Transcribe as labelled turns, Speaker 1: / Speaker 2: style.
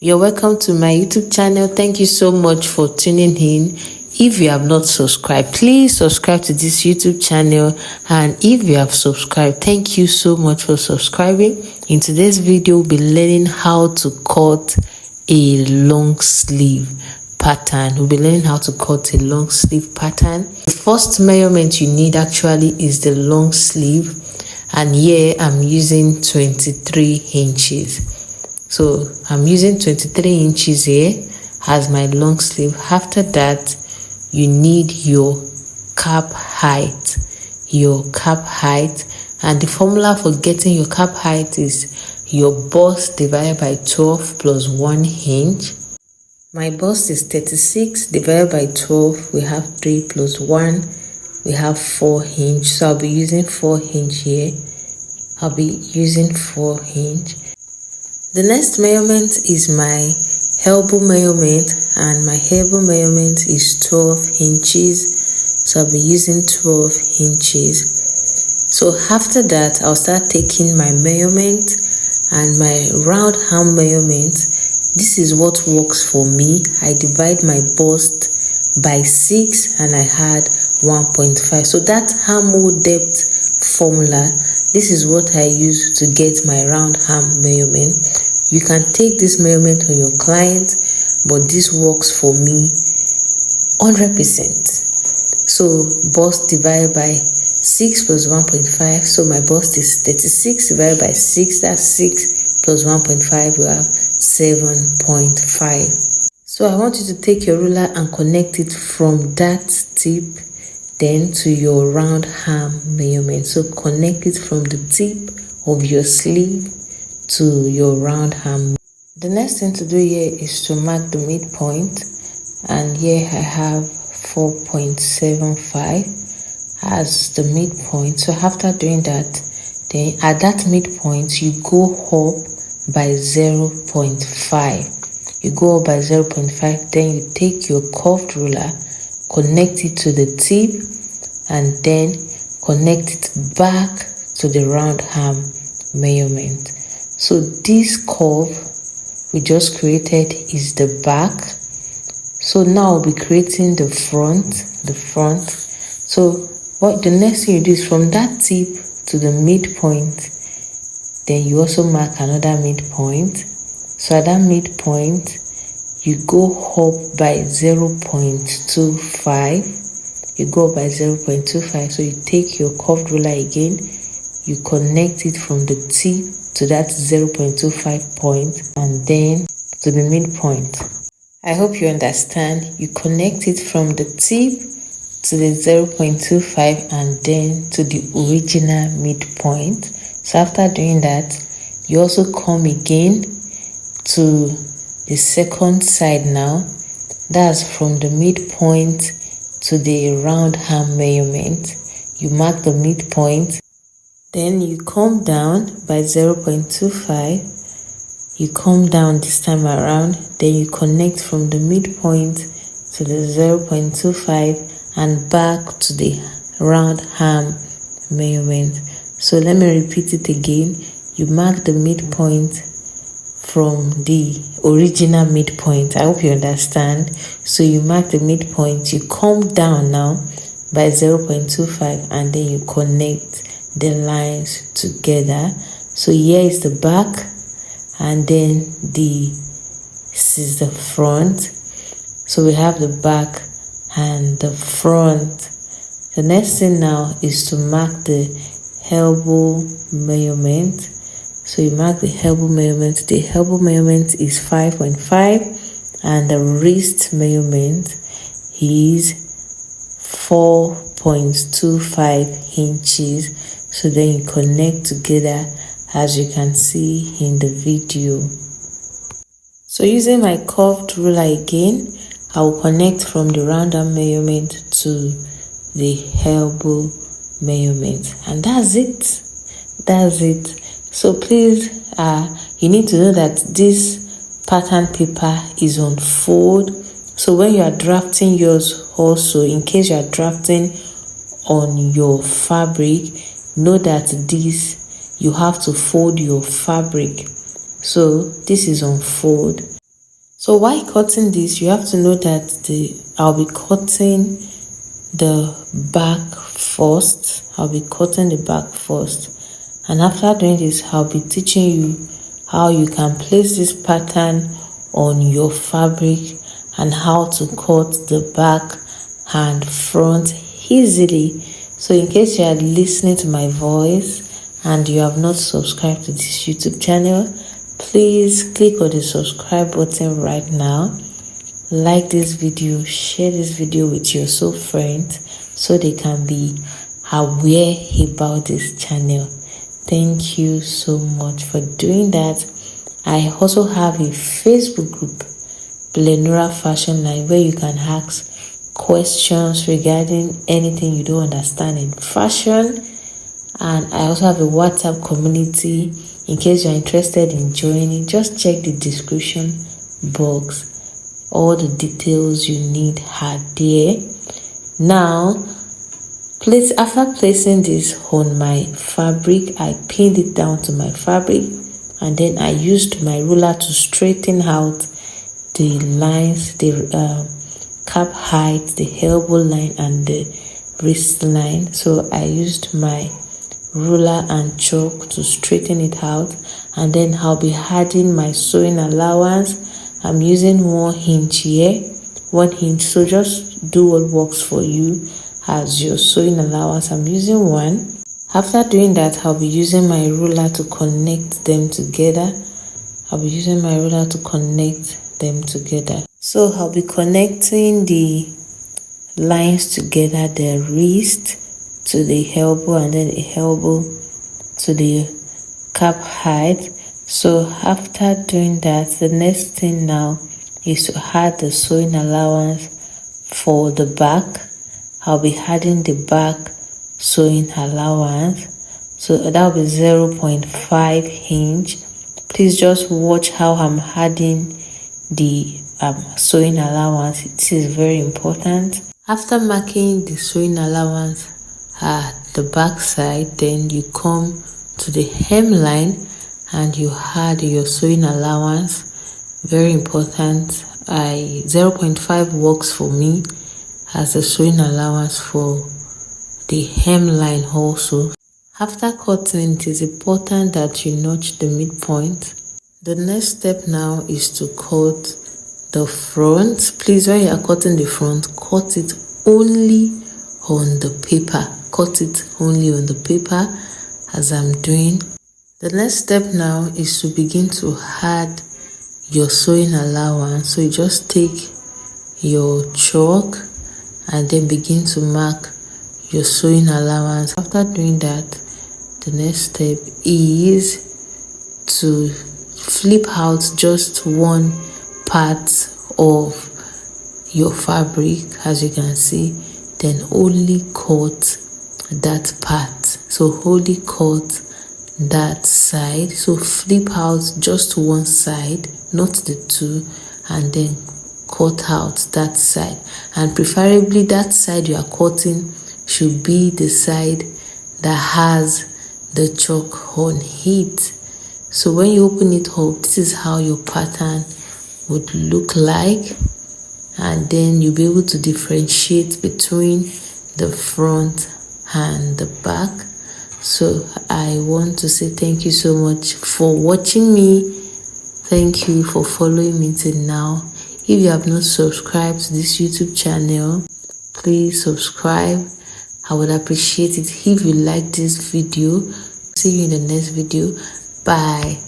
Speaker 1: You're welcome to my YouTube channel. Thank you so much for tuning in. If you have not subscribed, please subscribe to this YouTube channel. And if you have subscribed, thank you so much for subscribing. In today's video, we'll be learning how to cut a long sleeve pattern. We'll be learning how to cut a long sleeve pattern. The first measurement you need actually is the long sleeve. And here I'm using 23 inches. So I'm using 23 inches here as my long sleeve. After that, you need your cap height. And the formula for getting your cap height is your bust divided by 12 plus 1 inch. My bust is 36 divided by 12. We have 3 plus 1. We have 4 inch. So I'll be using 4 inch here. I'll be using 4 inch. The next measurement is my elbow measurement, and my elbow measurement is 12 inches. So I'll be using 12 inches. So after that, I'll start taking my measurement and my round arm measurement. This is what works for me. I divide my bust by 6 and I add 1.5. So that arm hole depth formula, this is what I use to get my round arm measurement. You can take this measurement on your client, but this works for me 100%. So bust divided by 6 plus 1.5. So my bust is 36 divided by 6. That's 6 plus 1.5. We have 7.5. So I want you to take your ruler and connect it from that tip then to your round arm measurement. So connect it from the tip of your sleeve to your round arm. The next thing to do here is to mark the midpoint, and here I have 4.75 as the midpoint. So after doing that, then at that midpoint you go up by 0.5. You go up by 0.5, then you take your curved ruler, connect it to the tip, and then connect it back to the round arm measurement. So this curve we just created is the back. So now we'll be creating the front. So what the next thing you do is from that tip to the midpoint, then you also mark another midpoint. So at that midpoint, you go up by 0.25. You go up by 0.25. So you take your curved ruler again, you connect it from the tip to that 0.25 point and then to the midpoint. I hope you understand. You connect it from the tip to the 0.25 and then to the original midpoint. So after doing that, you also come again to the second side now. That's from the midpoint to the round arm measurement. You mark the midpoint. Then you come down by 0.25. You come down this time around. Then you connect from the midpoint to the 0.25 and back to the round arm measurement. So let me repeat it again. You mark the midpoint from the original midpoint. I hope you understand. So you mark the midpoint. You come down now by 0.25 and then you connect the lines together. So here is the back, and then this is the front. So we have the back and the front. The next thing now is to mark the elbow measurement. So you mark the elbow measurement. The elbow measurement is 5.5 and the wrist measurement is 4.25 inches. So then you connect together as you can see in the video. So using my curved ruler again, I will connect from the round arm measurement to the elbow measurement, and that's it. So please, you need to know that this pattern paper is on fold. So when you are drafting yours also, in case you are drafting on your fabric, know that you have to fold your fabric. So this is on fold. So while cutting this, you have to know that I'll be cutting the back first. And after doing this, I'll be teaching you how you can place this pattern on your fabric and how to cut the back and front easily. So in case you are listening to my voice and you have not subscribed to this YouTube channel, please click on the subscribe button right now. Like this video, share this video with your soul friends so they can be aware about this channel. Thank you so much for doing that. I also have a Facebook group, Blenura Fashion Line, where you can ask questions regarding anything you don't understand in fashion. And I also have a WhatsApp community. In case you're interested in joining, just check the description box. All the details you need are there. Now, after placing this on my fabric, I pinned it down to my fabric, and then I used my ruler to straighten out the lines, the cap height, the elbow line, and the wrist line. So I used my ruler and chalk to straighten it out, and then I'll be adding my sewing allowance. I'm using 1 inch here, 1 inch. So just do what works for you as your sewing allowance. I'm using 1. After doing that, I'll be using my ruler to connect them together. So I'll be connecting the lines together, the wrist to the elbow, and then the elbow to the cap height. So after doing that, the next thing now is to add the sewing allowance for the back. I'll be adding the back sewing allowance. So that will be 0.5 inch. Please just watch how I'm adding the sewing allowance. It is very important. After marking the sewing allowance at the back side, then you come to the hemline and you add your sewing allowance. Very important. 0.5 works for me as a sewing allowance for the hemline also. After cutting, it is important that you notch the midpoint. The next step now is to cut the front. Please, when you are cutting the front, cut it only on the paper. As I'm doing. The next step now is to begin to add your sewing allowance. So you just take your chalk and then begin to mark your sewing allowance. After doing that, the next step is to flip out just one part of your fabric, as you can see, then only cut that part. So only cut that side. So flip out just one side, not the two, and then cut out that side. And preferably that side you are cutting should be the side that has the chalk on it. So when you open it up, this is how your pattern would look like, and then you'll be able to differentiate between the front and the back. So I want to say thank you so much for watching me. Thank you for following me till now. If you have not subscribed to this YouTube channel, please subscribe. I would appreciate it if you like this video. See you in the next video. Bye.